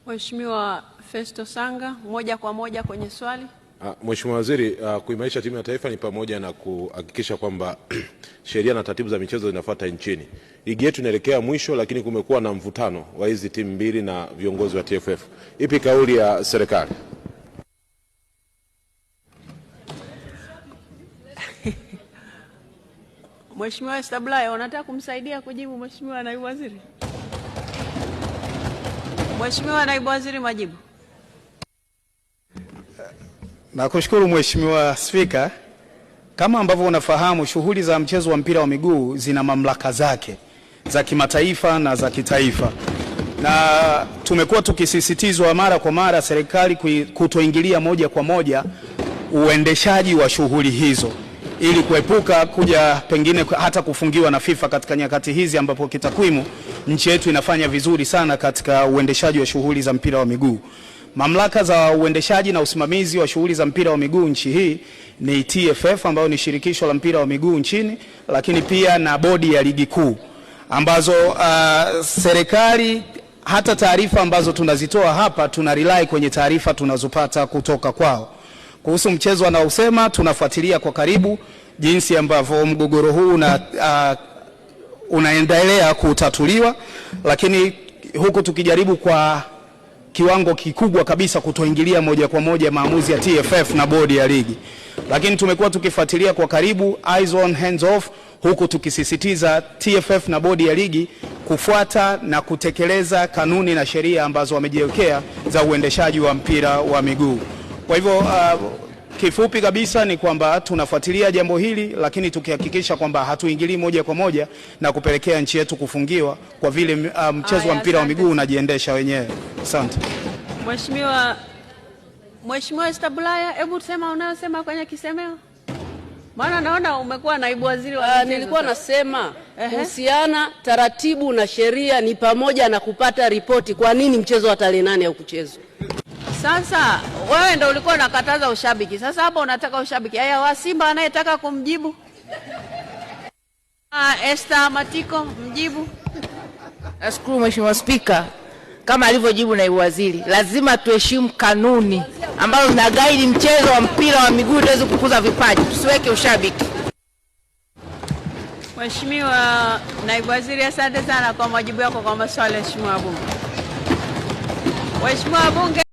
Mheshimiwa Festo Sanga, moja kwa moja kwenye swali. Mheshimiwa Waziri, kuimarisha timu ya taifa ni pamoja na kuhakikisha kwamba sheria na taratibu za michezo zinafuata nchini. Ligi yetu inaelekea mwisho, lakini kumekuwa na mvutano wa hizi timu mbili na viongozi wa TFF. Ipi kauli ya serikali? Mheshimiwa Establaya, unataka kumsaidia kujibu Mheshimiwa Naibu Waziri? Mheshimiwa Naibu Waziri, majibu. Nakushukuru Mheshimiwa Spika. Kama ambavyo unafahamu, shughuli za mchezo wa mpira wa miguu zina mamlaka zake za kimataifa na za kitaifa, na tumekuwa tukisisitizwa mara kwa mara serikali kutoingilia moja kwa moja uendeshaji wa shughuli hizo ili kuepuka kuja pengine hata kufungiwa na FIFA katika nyakati hizi ambapo kitakwimu nchi yetu inafanya vizuri sana katika uendeshaji wa shughuli za mpira wa miguu. Mamlaka za uendeshaji na usimamizi wa shughuli za mpira wa miguu nchi hii ni TFF ambayo ni shirikisho la mpira wa miguu nchini, lakini pia na bodi ya ligi kuu ambazo serikali, hata taarifa ambazo tunazitoa hapa tuna rely kwenye taarifa tunazopata kutoka kwao. Kuhusu mchezo anaosema, tunafuatilia kwa karibu jinsi ambavyo mgogoro huu unaendelea kutatuliwa, lakini huku tukijaribu kwa kiwango kikubwa kabisa kutoingilia moja kwa moja maamuzi ya TFF na bodi ya ligi. Lakini tumekuwa tukifuatilia kwa karibu, eyes on hands off, huku tukisisitiza TFF na bodi ya ligi kufuata na kutekeleza kanuni na sheria ambazo wamejiwekea za uendeshaji wa mpira wa miguu. Kwa hivyo kifupi kabisa ni kwamba tunafuatilia jambo hili, lakini tukihakikisha kwamba hatuingilii moja kwa moja na kupelekea nchi yetu kufungiwa kwa vile mchezo wa mpira wa miguu unajiendesha wenyewe. Asante. Mheshimiwa Establaya, hebu sema unayosema kwenye kisemeo. Maana naona umekuwa naibu waziri wa michezo. Nilikuwa nasema kuhusiana taratibu na sheria ni pamoja na kupata ripoti kwa nini mchezo wa tarehe 8 haukuchezwa. Sasa wewe ndio ulikuwa unakataza ushabiki. Sasa hapa unataka ushabiki. Haya, wa Simba anayetaka kumjibu. Esther Matiko, mjibu. Nashukuru Mheshimiwa Spika. Kama alivyojibu naibu waziri, lazima tuheshimu kanuni ambazo zina guide mchezo wa mpira wa miguu tuweze kukuza vipaji, tusiweke ushabiki. Mheshimiwa Naibu Waziri, asante sana kwa majibu yako kwa maswali ya Mheshimiwa Bunge. Mheshimiwa Bunge